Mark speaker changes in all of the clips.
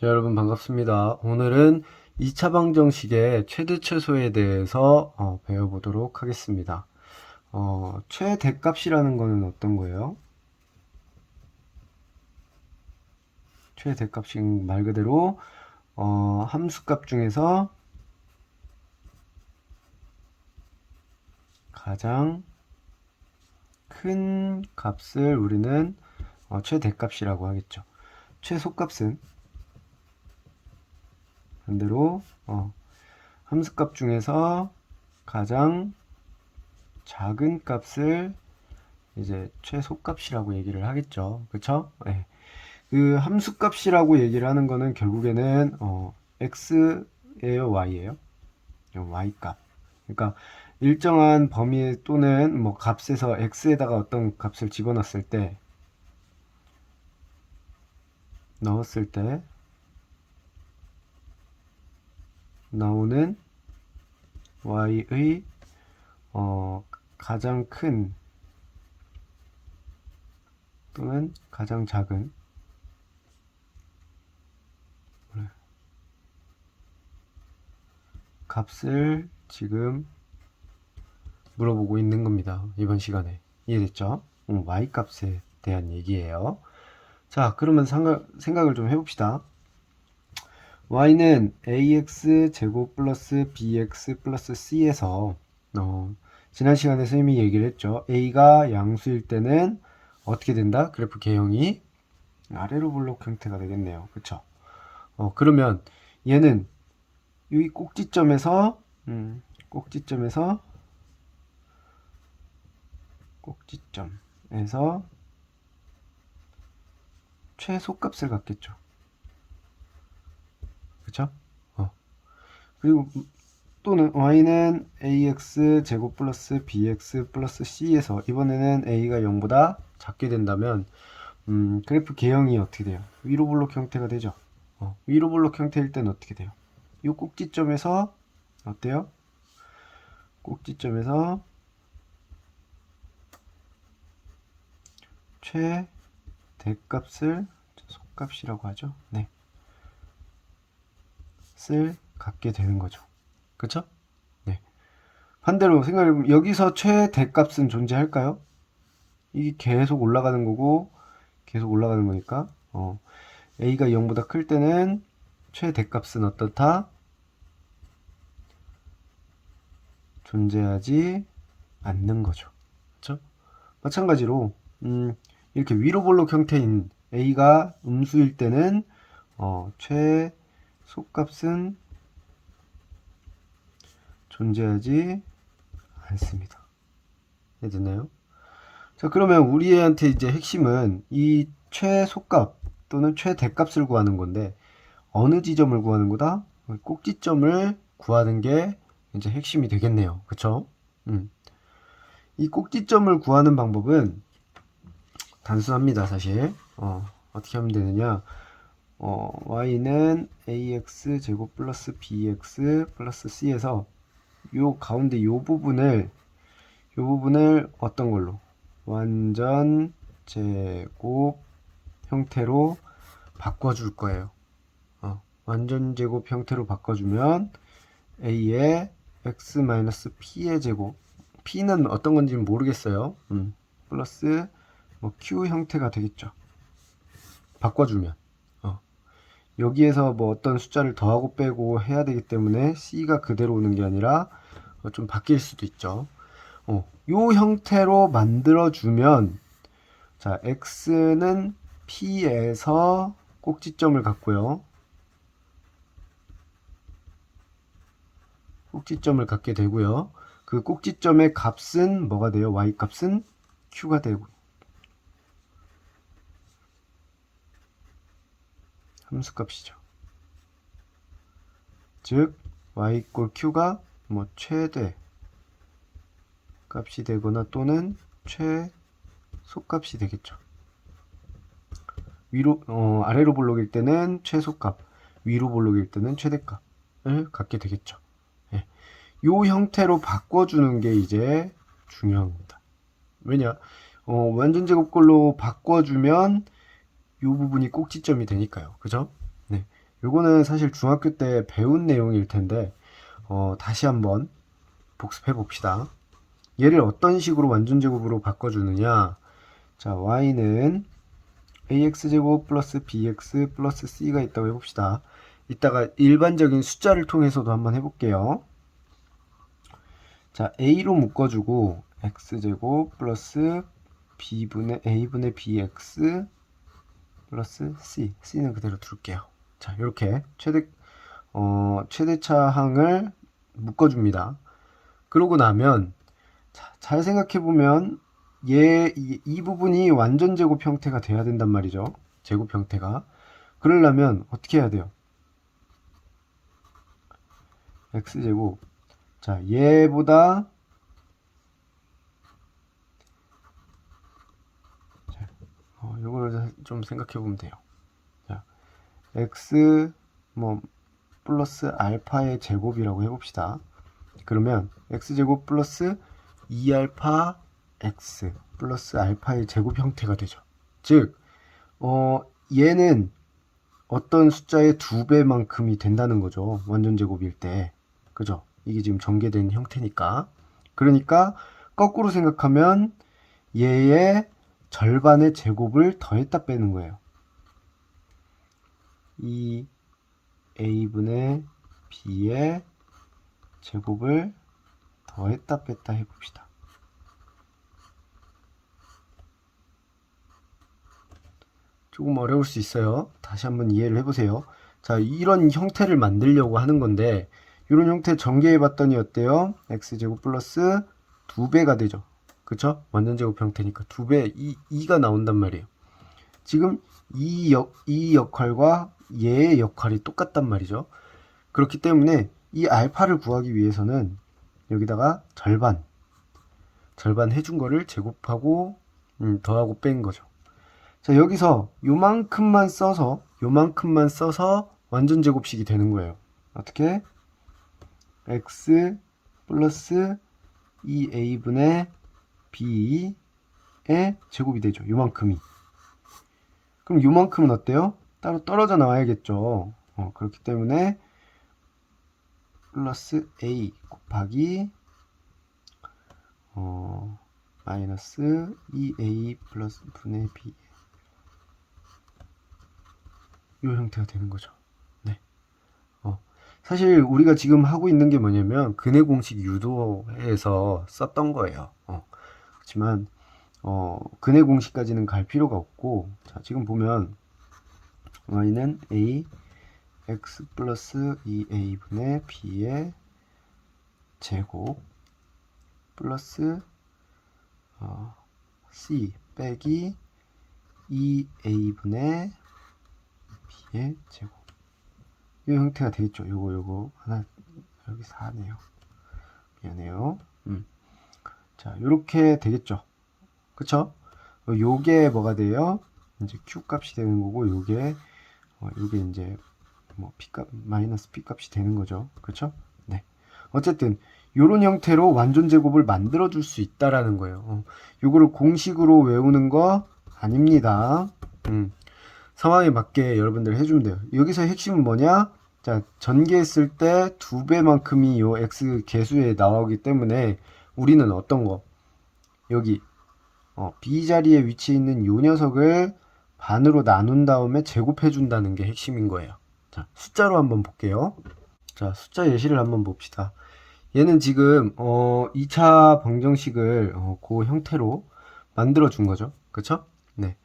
Speaker 1: 자, 여러분 반갑습니다. 오늘은 2차 방정식의 최대 최소에 대해서 배워보도록 하겠습니다. 최대값이라는 거는 어떤 거예요? 최대값이 말 그대로 함수값 중에서 가장 큰 값을 우리는 최대값이라고 하겠죠. 최소값은 반대로 함수값 중에서 가장 작은 값을 이제 최소값이라고 얘기를 하겠죠. 그쵸? 네. 그 함수값이라고 얘기를 하는 거는 결국에는 x예요, y예요? y값. 그러니까 일정한 범위 또는 뭐 값에서 x에다가 어떤 값을 집어넣었을 때 나오는 y의 가장 큰 또는 가장 작은 값을 지금 물어보고 있는 겁니다. 이번 시간에. 이해됐죠? y값에 대한 얘기예요. 자, 그러면 생각을 좀 해봅시다. y는 ax 제곱 플러스 bx 플러스 c에서 지난 시간에 선생님이 얘기를 했죠. a가 양수일 때는 어떻게 된다? 그래프 개형이 아래로 블록 형태가 되겠네요. 그쵸? 그러면 얘는 이 꼭지점에서 최소값을 갖겠죠. 그쵸? 그리고 또는 y는 ax 제곱 플러스 bx 플러스 c에서 이번에는 a가 0보다 작게 된다면 그래프 개형이 어떻게 돼요? 위로 블록 형태가 되죠. 위로 블록 형태일 때는 어떻게 돼요? 이 꼭지점에서 어때요? 꼭지점에서 최대값을 속값이라고 하죠. 네. 쓸 갖게 되는 거죠. 그쵸? 네. 반대로 생각해보면 여기서 최대값은 존재할까요? 이게 계속 올라가는 거고 계속 올라가는 거니까 a가 0보다 클 때는 최대값은 어떻다? 존재하지 않는 거죠. 그쵸? 마찬가지로 이렇게 위로 볼록 형태인 a가 음수일 때는 최소값은 존재하지 않습니다. 이해됐나요? 자, 그러면 우리한테 이제 핵심은 이 최소값 또는 최대값을 구하는 건데 어느 지점을 구하는 거다? 꼭지점을 구하는 게 이제 핵심이 되겠네요. 그쵸? 이 꼭지점을 구하는 방법은 단순합니다. 사실 어떻게 하면 되느냐, y는 ax 제곱 플러스 bx 플러스 c에서 요 가운데 요 부분을 어떤 걸로 완전 제곱 형태로 바꿔줄 거예요. 완전 제곱 형태로 바꿔주면 a의 x-p의 제곱, p는 어떤 건지는 모르겠어요. 플러스 뭐 q 형태가 되겠죠. 바꿔주면 여기에서 뭐 어떤 숫자를 더하고 빼고 해야 되기 때문에 c가 그대로 오는 게 아니라 좀 바뀔 수도 있죠. 요 형태로 만들어주면, 자, x는 p에서 꼭지점을 갖고요. 꼭지점을 갖게 되고요. 그 꼭지점의 값은 뭐가 돼요? y 값은 q가 되고, 함수값이죠. 즉 y 이꼴 q가 뭐 최대 값이 되거나 또는 최소값이 되겠죠. 위로 아래로 볼록일 때는 최소값, 위로 볼록일 때는 최대값을 갖게 되겠죠. 예. 요 형태로 바꿔주는 게 이제 중요합니다. 왜냐? 완전 제곱꼴로 바꿔주면 요 부분이 꼭지점이 되니까요. 그죠? 네. 요거는 사실 중학교 때 배운 내용일 텐데 다시 한번 복습해 봅시다. 얘를 어떤 식으로 완전제곱으로 바꿔주느냐. 자, y는 ax제곱 플러스 bx 플러스 c가 있다고 해봅시다. 이따가 일반적인 숫자를 통해서도 한번 해볼게요. 자, a로 묶어주고 x제곱 플러스 a분의 bx 플러스 c는 그대로 둘게요. 자, 이렇게 최대차항을 묶어줍니다. 그러고 나면 잘 생각해보면 이 부분이 완전 제곱 형태가 돼야 된단 말이죠. 제곱 형태가. 그러려면 어떻게 해야 돼요? x제곱. 자, 얘보다 요거를 좀 생각해보면 돼요. 자, x 플러스 알파의 제곱이라고 해봅시다. 그러면 x제곱 플러스 2알파 x 플러스 알파의 제곱 형태가 되죠. 즉 얘는 어떤 숫자의 2배만큼이 된다는 거죠. 완전 제곱일 때. 그죠? 이게 지금 전개된 형태니까. 그러니까 거꾸로 생각하면 얘의 절반의 제곱을 더했다 빼는 거예요. 이 a분의 b의 제곱을 더했다 뺐다 해봅시다. 조금 어려울 수 있어요. 다시 한번 이해를 해보세요. 자, 이런 형태를 만들려고 하는 건데 이런 형태 전개해 봤더니 어때요? x제곱 플러스 2배가 되죠. 그쵸? 완전제곱 형태니까 2배, 2가 나온단 말이에요. 지금 이 역할과 얘의 역할이 똑같단 말이죠. 그렇기 때문에 이 알파를 구하기 위해서는 여기다가 절반 해준 거를 제곱하고 더하고 뺀 거죠. 자, 여기서 요만큼만 써서 완전 제곱식이 되는 거예요. 어떻게? x 플러스 2a분의 b의 제곱이 되죠. 요만큼이. 그럼 요만큼은 어때요? 따로 떨어져 나와야겠죠. 그렇기 때문에 플러스 a 곱하기 마이너스 2a 플러스 분의 b 이 형태가 되는 거죠. 네. 사실 우리가 지금 하고 있는 게 뭐냐면 근해 공식 유도해서 썼던 거예요. 그렇지만 근해 공식까지는 갈 필요가 없고, 자, 지금 보면 y는 a x 플러스 2a분의 b의 제곱 플러스 c 빼기 2a분의 b의 제곱. 이 형태가 되겠죠. 요거 하나 여기 4네요. 미안해요. 자, 요렇게 되겠죠. 그쵸? 요게 뭐가 돼요? 이제 q 값이 되는 거고, 요게 이제 p 값 마이너스 p 값이 되는 거죠. 그쵸? 네. 어쨌든 요런 형태로 완전 제곱을 만들어 줄 수 있다라는 거예요. 요거를 공식으로 외우는 거 아닙니다. 상황에 맞게 여러분들 해주면 돼요. 여기서 핵심은 뭐냐? 자, 전개했을 때 2배만큼이 요 x 개수에 나오기 때문에 우리는 어떤 거? 여기 b 자리에 위치해 있는 요 녀석을 반으로 나눈 다음에 제곱해 준다는 게 핵심인 거예요. 자, 숫자로 한번 볼게요. 자, 숫자 예시를 한번 봅시다. 얘는 지금 2차 방정식을 그 형태로 만들어 준 거죠. 그쵸? 네.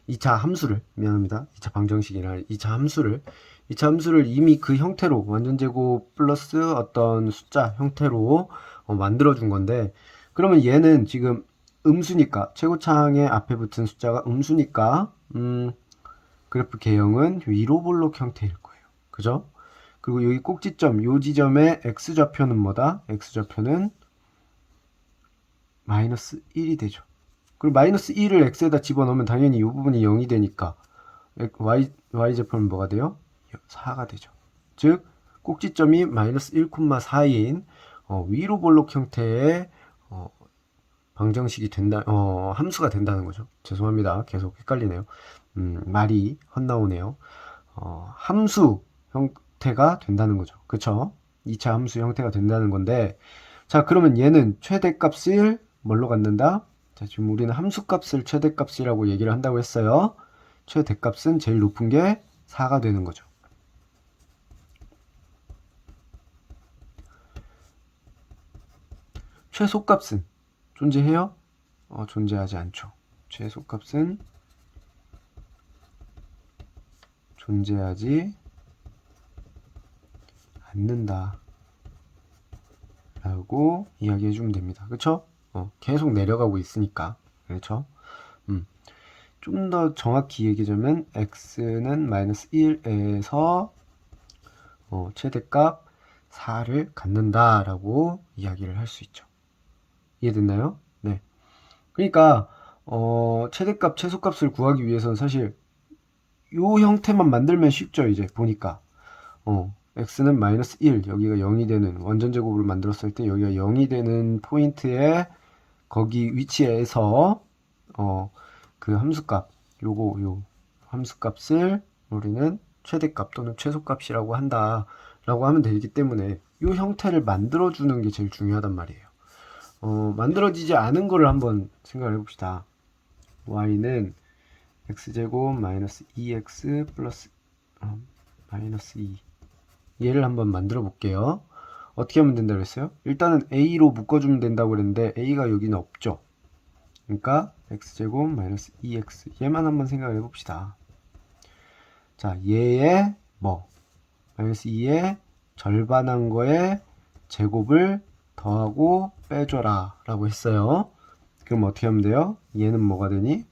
Speaker 1: 2차 함수를, 미안합니다. 2차 방정식이나 2차 함수를 이미 그 형태로 완전제곱 플러스 어떤 숫자 형태로 만들어 준 건데, 그러면 얘는 지금 음수니까, 최고차항의 앞에 붙은 숫자가 음수니까 그래프 개형은 위로 볼록 형태일 거예요. 그죠? 그리고 여기 꼭지점, 요 지점의 x좌표는 뭐다? x좌표는 마이너스 1이 되죠. 그리고 마이너스 1을 x에다 집어넣으면 당연히 이 부분이 0이 되니까 y좌표는 뭐가 돼요? 4가 되죠. 즉 꼭지점이 마이너스 1,4인 위로 볼록 형태의 방정식이 된다, 함수가 된다는 거죠. 죄송합니다. 계속 헷갈리네요. 말이 헛나오네요. 함수, 형태가 된다는 거죠. 그쵸? 2차 함수 형태가 된다는 건데, 자, 그러면 얘는 최대값을 뭘로 갖는다? 자, 지금 우리는 함수값을 최대값이라고 얘기를 한다고 했어요. 최대값은 제일 높은 게 4가 되는 거죠. 최소값은 존재해요? 존재하지 않죠. 최소값은 존재하지 않는다 라고 이야기해 주면 됩니다. 그쵸? 계속 내려가고 있으니까. 그렇죠? 좀 더 정확히 얘기하자면 x는 마이너스 1에서 최대값 4를 갖는다 라고 이야기를 할 수 있죠. 이해됐나요? 네. 그러니까 최대값, 최소값을 구하기 위해서는 사실 요 형태만 만들면 쉽죠. 이제 보니까 x는 마이너스 1, 여기가 0이 되는 원전제곱을 만들었을 때 여기가 0이 되는 포인트에 거기 위치에서 그 함수값, 요 함수값을 우리는 최대값 또는 최소값이라고 한다라고 하면 되기 때문에 요 형태를 만들어주는 게 제일 중요하단 말이에요. 만들어지지 않은 거를 한번 생각을 해봅시다. y는 x제곱 마이너스 2x 플러스 마이너스 2 얘를 한번 만들어 볼게요. 어떻게 하면 된다고 했어요? 일단은 a로 묶어주면 된다고 그랬는데 a가 여기는 없죠. 그러니까 x제곱 마이너스 2x 얘만 한번 생각을 해봅시다. 자, 얘의 마이너스 2의 절반한 거에 제곱을 더하고 빼줘라 라고 했어요. 그럼 어떻게 하면 돼요? 얘는 뭐가 되니?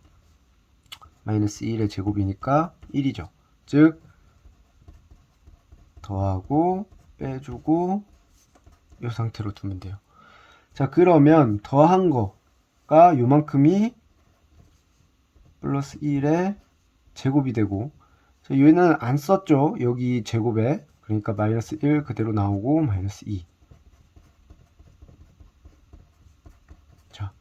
Speaker 1: 마이너스 1의 제곱이니까 1이죠. 즉 더하고 빼주고 이 상태로 두면 돼요. 자, 그러면 더한 거가 요만큼이 플러스 1의 제곱이 되고, 자, 얘는 안 썼죠. 여기 제곱에. 그러니까 마이너스 1 그대로 나오고 마이너스 2. 자,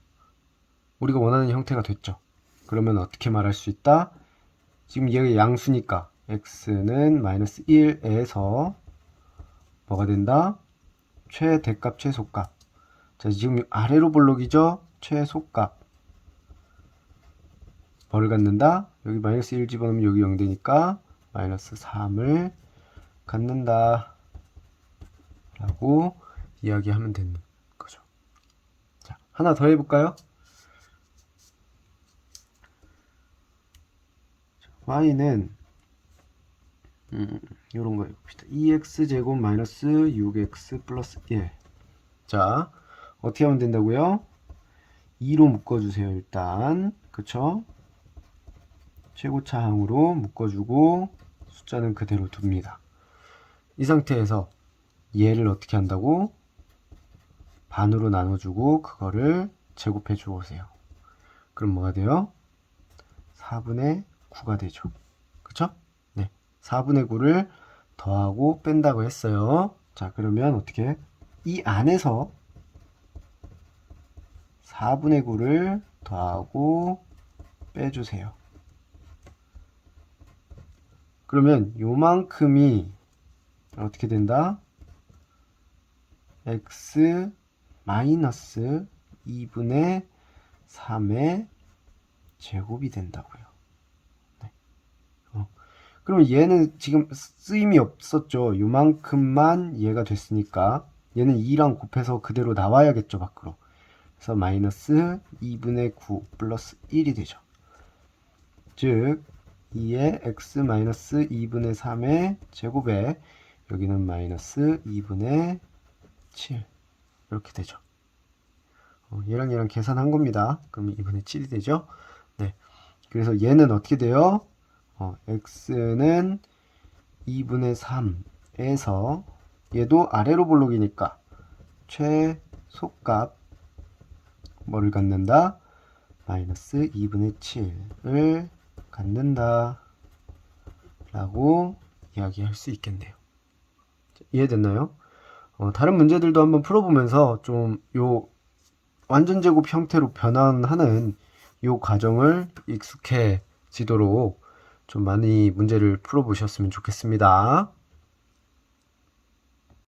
Speaker 1: 우리가 원하는 형태가 됐죠. 그러면 어떻게 말할 수 있다? 지금 얘가 양수니까 x는 마이너스 1에서 뭐가 된다? 최대값, 최소값. 자, 지금 아래로 볼록이죠? 최소값. 뭐를 갖는다? 여기 마이너스 1 집어넣으면 여기 0 되니까 마이너스 3을 갖는다 라고 이야기하면 되는 거죠. 자, 하나 더 해볼까요? y는 요런 거 해봅시다. 2x제곱 마이너스 6x 플러스 1. 자, 어떻게 하면 된다고요? 2로 묶어주세요. 일단 그쵸? 최고차항으로 묶어주고 숫자는 그대로 둡니다. 이 상태에서 얘를 어떻게 한다고? 반으로 나눠주고 그거를 제곱해 주세요. 그럼 뭐가 돼요? 4분의 9가 되죠. 그쵸? 네. 4분의 9를 더하고 뺀다고 했어요. 자, 그러면 어떻게? 이 안에서 4분의 9를 더하고 빼주세요. 그러면 요만큼이 어떻게 된다? x 마이너스 2분의 3의 제곱이 된다고요. 네. 그럼 얘는 지금 쓰임이 없었죠. 요만큼만 얘가 됐으니까 얘는 2랑 곱해서 그대로 나와야겠죠, 밖으로. 그래서 마이너스 2분의 9 플러스 1이 되죠. 즉 2의 x 마이너스 2분의 3의 제곱에 여기는 마이너스 2분의 7 이렇게 되죠. 얘랑 얘랑 계산한 겁니다. 그럼 2분의 7이 되죠. 네. 그래서 얘는 어떻게 돼요? x는 2분의 3에서 얘도 아래로 볼록이니까 최소값 뭐를 갖는다? 마이너스 2분의 7을 갖는다 라고 이야기할 수 있겠네요. 이해됐나요? 다른 문제들도 한번 풀어보면서 좀 요 완전제곱 형태로 변환하는 요 과정을 익숙해지도록 좀 많이 문제를 풀어보셨으면 좋겠습니다.